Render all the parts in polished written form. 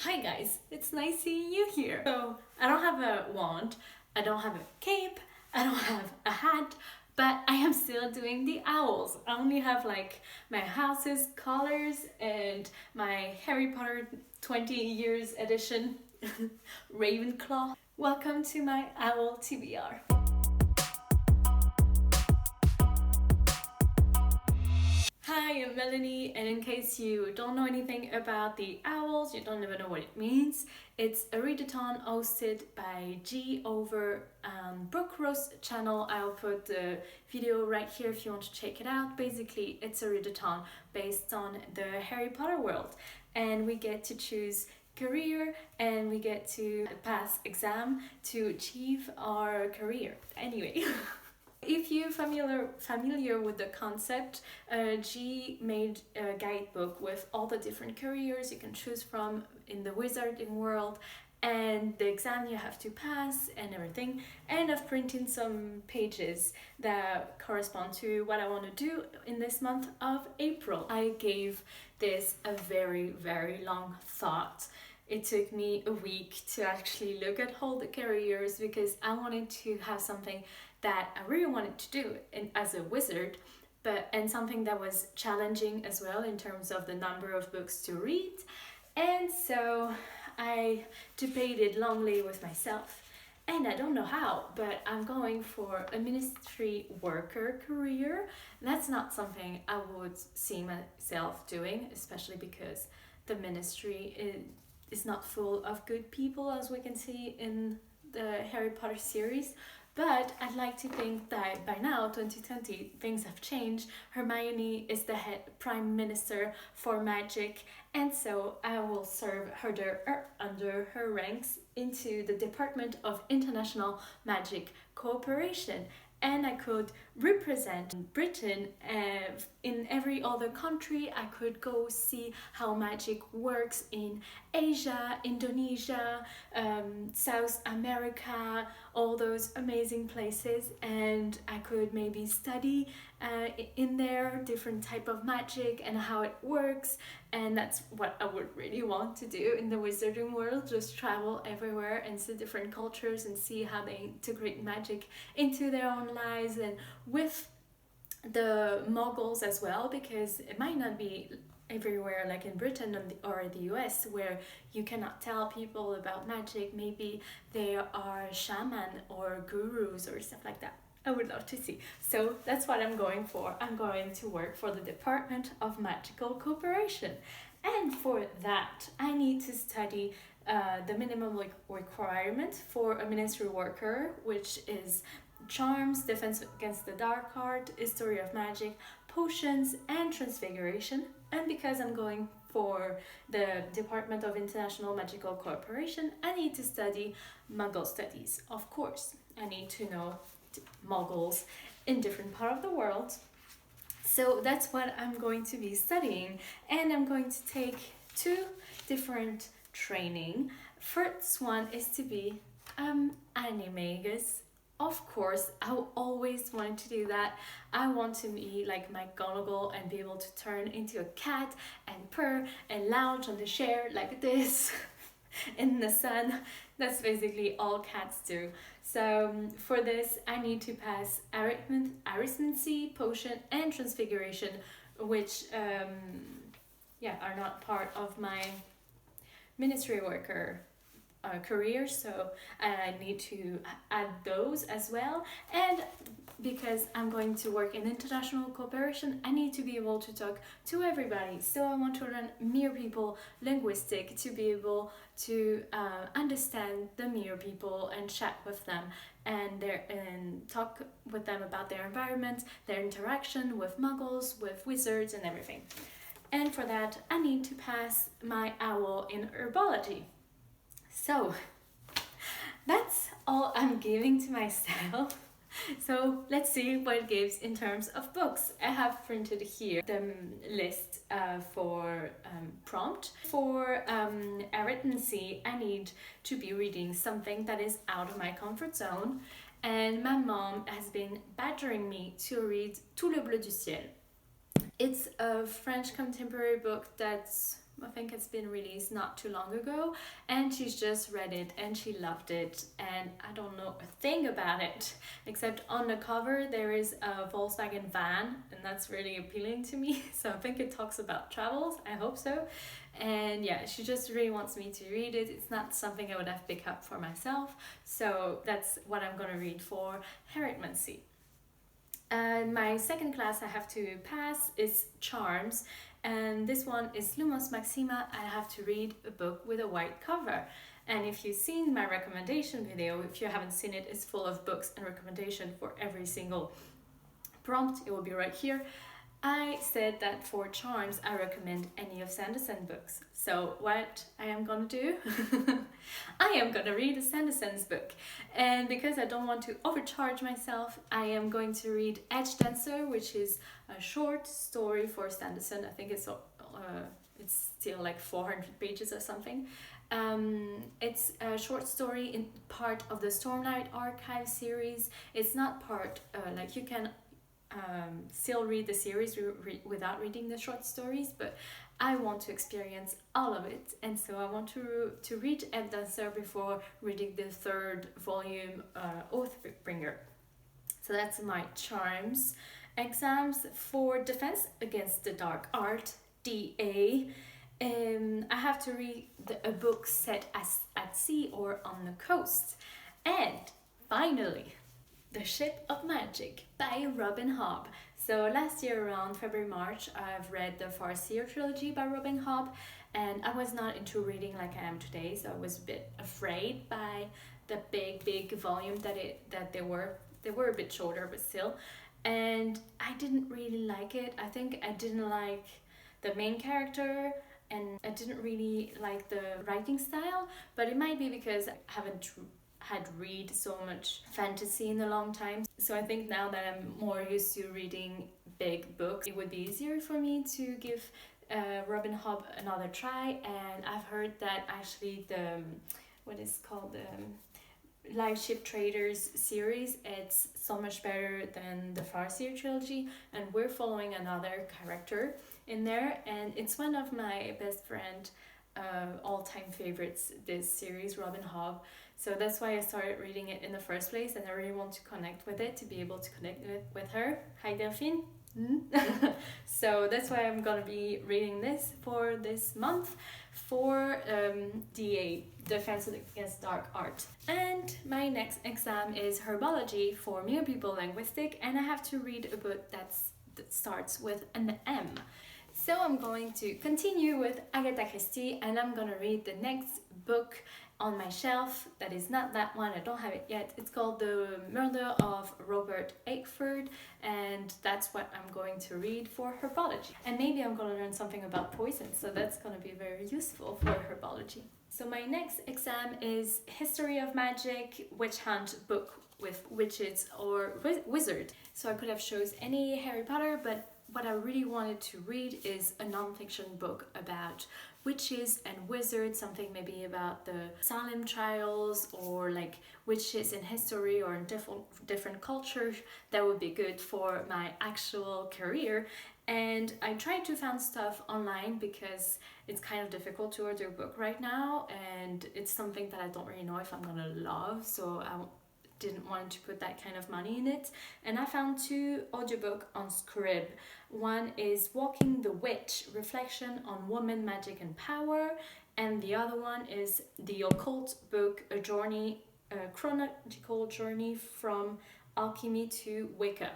Hi guys, it's nice seeing you here. So I don't have a wand, I don't have a cape, I don't have a hat, but I am still doing the owls. I only have like my house's colors and my Harry Potter 20 years edition Ravenclaw. Welcome to my owl TBR. Hi, I'm Melanie, and in case you don't know anything about the owls, you don't even know what it means, it's a readathon hosted by G over Brooke Rose channel. I'll put the video right here if you want to check it out. Basically, it's a readathon based on the Harry Potter world, and we get to choose career and we get to pass exam to achieve our career. Anyway. If you're familiar with the concept, G made a guidebook with all the different careers you can choose from in the wizarding world and the exam you have to pass and everything. And I've printed some pages that correspond to what I want to do in this month of April. I gave this a very, very long thought. It took me a week to actually look at all the careers because I wanted to have something that I really wanted to do as a wizard, and something that was challenging as well in terms of the number of books to read. And so I debated longly with myself, and I don't know how, but I'm going for a ministry worker career. That's not something I would see myself doing, especially because the ministry is not full of good people, as we can see in the Harry Potter series. But I'd like to think that by now, 2020, things have changed. Hermione is the prime minister for magic, and so I will serve under her ranks into the Department of International Magic Cooperation. And I could represent Britain in every other country. I could go see how magic works in Asia, Indonesia, South America, all those amazing places. And I could maybe study in there different type of magic and how it works. And that's what I would really want to do in the wizarding world, just travel everywhere and see different cultures and see how they integrate magic into their own lives and with the Muggles as well, because it might not be everywhere like in Britain or the US where you cannot tell people about magic. Maybe they are shaman or gurus or stuff like that. I would love to see. So that's what I'm going for. I'm going to work for the Department of Magical Cooperation. And for that, I need to study the minimum requirement for a ministry worker, which is charms, defense against the dark art, history of magic, potions, and transfiguration. And because I'm going for the Department of International Magical Cooperation, I need to study Muggle studies. Of course, I need to know Muggles in different part of the world. So that's what I'm going to be studying, and I'm going to take 2 different training. First one is to be animagus. Of course, I always wanted to do that. I want to be like McGonagall and be able to turn into a cat and purr and lounge on the chair like this in the sun. That's basically all cats do. So for this, I need to pass arithmancy, potion, and transfiguration, which are not part of my ministry worker career, so I need to add those as well. And because I'm going to work in international cooperation, I need to be able to talk to everybody. So I want to learn Mere people linguistic to be able to understand the Mere people and chat with them and talk with them about their environment, their interaction with Muggles, with wizards, and everything. And for that, I need to pass my owl in Herbology. So that's all I'm giving to myself. So let's see what it gives in terms of books. I have printed here the list for prompt. For arithmancy, I need to be reading something that is out of my comfort zone. And my mom has been badgering me to read O.W.L. It's a French contemporary book that's I think it's been released not too long ago, and she's just read it and she loved it, and I don't know a thing about it except on the cover there is a Volkswagen van, and that's really appealing to me. So I think it talks about travels, I hope so. And yeah, she just really wants me to read it. It's not something I would have picked up for myself, so that's what I'm gonna read for Merci. My second class I have to pass is Charms, and this one is Lumos Maxima. I have to read a book with a white cover. And if you've seen my recommendation video, if you haven't seen it, it's full of books and recommendation for every single prompt. It will be right here. I said that for Charms, I recommend any of Sanderson books. So what I am gonna do, I am gonna read a Sanderson's book. And because I don't want to overcharge myself, I am going to read Edge Dancer, which is a short story for Sanderson. I think it's still like 400 pages or something. It's a short story in part of the Stormlight Archive series. It's not part, like you can still read the series without reading the short stories, but I want to experience all of it, and so I want to read Ed Dancer before reading the third volume, Oathbringer. So that's my Charms exams. For Defense Against the Dark Art, DA, I have to read a book set at sea or on the coast. And finally, The Ship of Magic by Robin Hobb. So last year around February, March, I've read the Farseer trilogy by Robin Hobb, and I was not into reading like I am today, so I was a bit afraid by the big volume that they were. They were a bit shorter, but still. And I didn't really like it. I think I didn't like the main character, and I didn't really like the writing style, but it might be because I haven't had read so much fantasy in a long time. So I think now that I'm more used to reading big books, it would be easier for me to give Robin Hobb another try. And I've heard that actually the what is called the Live Ship Traders series, it's so much better than the Farseer trilogy, and we're following another character in there, and it's one of my best friend all-time favorites, this series, Robin Hobb. So that's why I started reading it in the first place, and I really want to connect with it, to be able to connect with her. Hi Delphine. So that's why I'm gonna be reading this for this month for DA, Defense Against Dark Art. And my next exam is Herbology for Mere People Linguistic, and I have to read a book that starts with an M. So I'm going to continue with Agatha Christie, and I'm gonna read the next book on my shelf. That is not that one, I don't have it yet. It's called The Murder of Robert Akeford, and that's what I'm going to read for Herbology. And maybe I'm gonna learn something about poison, so that's gonna be very useful for Herbology. So my next exam is History of Magic, Witch Hunt book with witches or wizard. So I could have chose any Harry Potter, but what I really wanted to read is a non-fiction book about witches and wizards, something maybe about the Salem trials, or like witches in history or in different cultures. That would be good for my actual career. And I tried to find stuff online because it's kind of difficult to order a book right now, and it's something that I don't really know if I'm gonna love, so I didn't want to put that kind of money in it. And I found 2 audiobooks on Scrib. One is Walking the Witch, Reflection on Woman, Magic and Power, and the other one is The Occult Book, a chronological journey from alchemy to Wicca.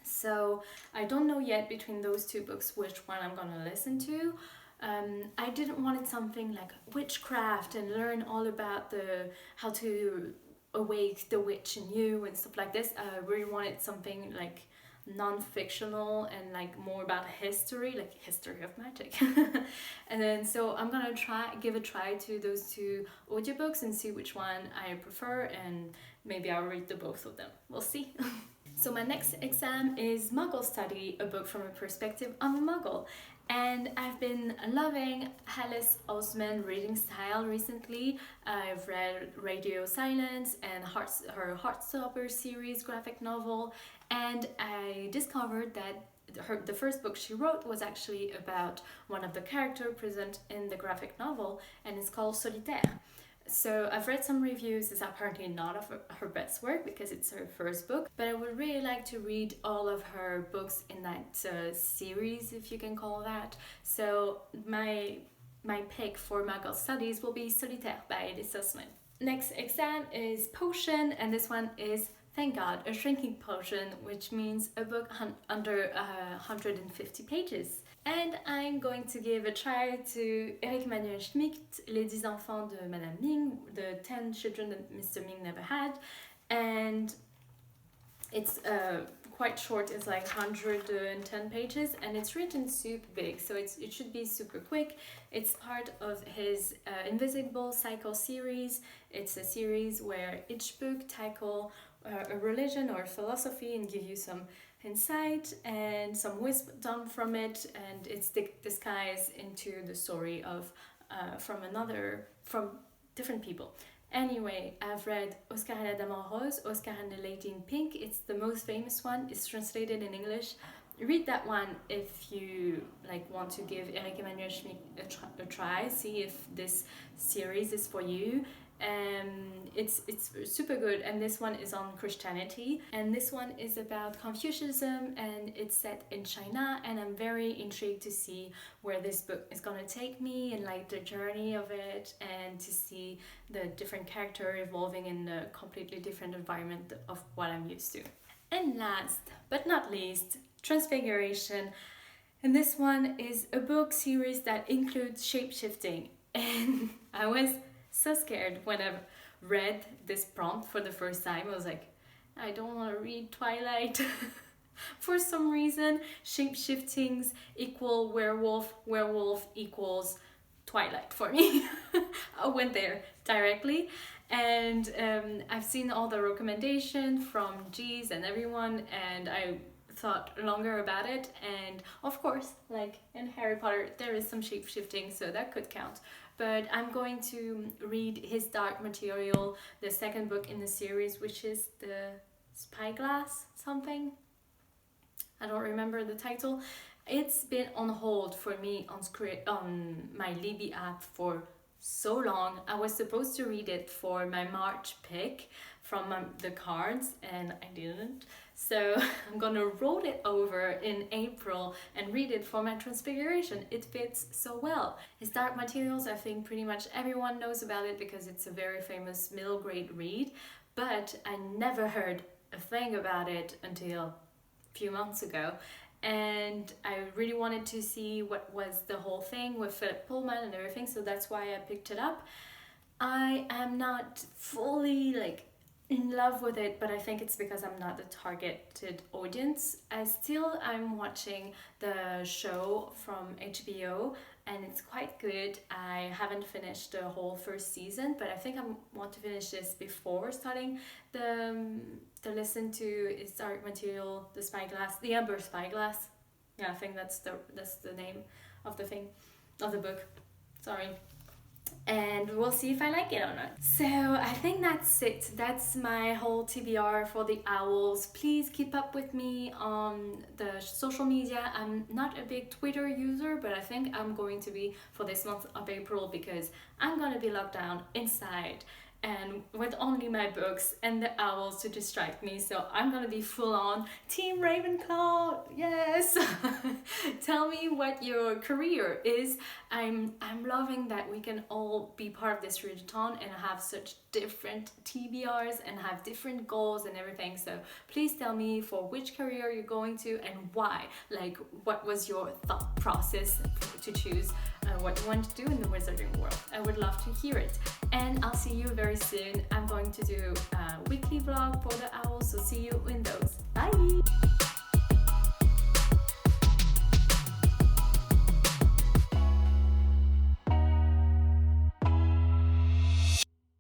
So I don't know yet between those 2 books which one I'm gonna listen to. I didn't want something like witchcraft and learn all about how to awake the witch in you and stuff like this. I really wanted something like non-fictional and like more about history, like history of magic. And then so I'm gonna give a try to those 2 audiobooks and see which one I prefer, and maybe I'll read the both of them. We'll see. So my next exam is Muggle Study, a book from a perspective of a Muggle. And I've been loving Alice Oseman's reading style recently. I've read Radio Silence and her Heartstopper series graphic novel, and I discovered that the first book she wrote was actually about one of the characters present in the graphic novel, and it's called Solitaire. So I've read some reviews. It's apparently not of her best work because it's her first book, but I would really like to read all of her books in that series, if you can call that. So my pick for Muggle Studies will be Solitaire by Readathon. Next exam is Potion, and this one is, thank God, a shrinking potion, which means a book under 150 pages. And I'm going to give a try to Eric Emmanuel Schmidt, Les 10 Enfants de Madame Ming, the 10 children that Mr. Ming never had. And it's quite short, it's like 110 pages, and it's written super big, so it should be super quick. It's part of his Invisible Cycle series. It's a series where each book tackle a religion or philosophy and give you some insight and some wisdom from it, and it's disguised into the story of from different people. Anyway, I've read Oscar et la Dame en Rose, Oscar and the Lady in Pink. It's the most famous one. It's translated in English. Read that one if you want to give Eric Emmanuel Schmidt a try. See if this series is for you. It's super good, and this one is on Christianity, and this one is about Confucianism, and it's set in China, and I'm very intrigued to see where this book is gonna take me and the journey of it, and to see the different character evolving in a completely different environment of what I'm used to. And last but not least, Transfiguration, and this one is a book series that includes shape-shifting, and I was so scared when I read this prompt for the first time. I was like, I don't want to read Twilight. For some reason, shape-shiftings equal werewolf, werewolf equals Twilight for me. I went there directly, and I've seen all the recommendations from G's and everyone, and I thought longer about it, and of course, like in Harry Potter, there is some shape-shifting, so that could count. But I'm going to read his Dark Material, the second book in the series, which is the Spyglass something. I don't remember the title. It's been on hold for me on my Libby app for so long. I was supposed to read it for my March pick from the cards, and I didn't. So I'm gonna roll it over in April and read it for my Transfiguration. It fits so well. His Dark Materials, I think pretty much everyone knows about it because it's a very famous middle grade read, but I never heard a thing about it until a few months ago. And I really wanted to see what was the whole thing with Philip Pullman and everything, so that's why I picked it up. I am not fully in love with it, but I think it's because I'm not the targeted audience. I'm watching the show from HBO, and it's quite good. I haven't finished the whole first season, but I think I want to finish this before starting to listen to his Dark Material, the Spyglass, the Amber Spyglass. Yeah, I think that's the name of the book. Sorry. And we'll see if I like it or not. So I think that's it. That's my whole TBR for the owls. Please keep up with me on the social media. I'm not a big Twitter user, but I think I'm going to be for this month of April because I'm going to be locked down inside and with only my books and the owls to distract me. So I'm gonna be full on Team Ravenclaw. Yes. Tell me what your career is. I'm loving that we can all be part of this readathon and have such different TBRs and have different goals and everything. So please tell me for which career you're going to and why. What was your thought process to choose what you want to do in the wizarding world? I would love to hear it. And I'll see you very soon. I'm going to do a weekly vlog for the owls, so see you in those. Bye!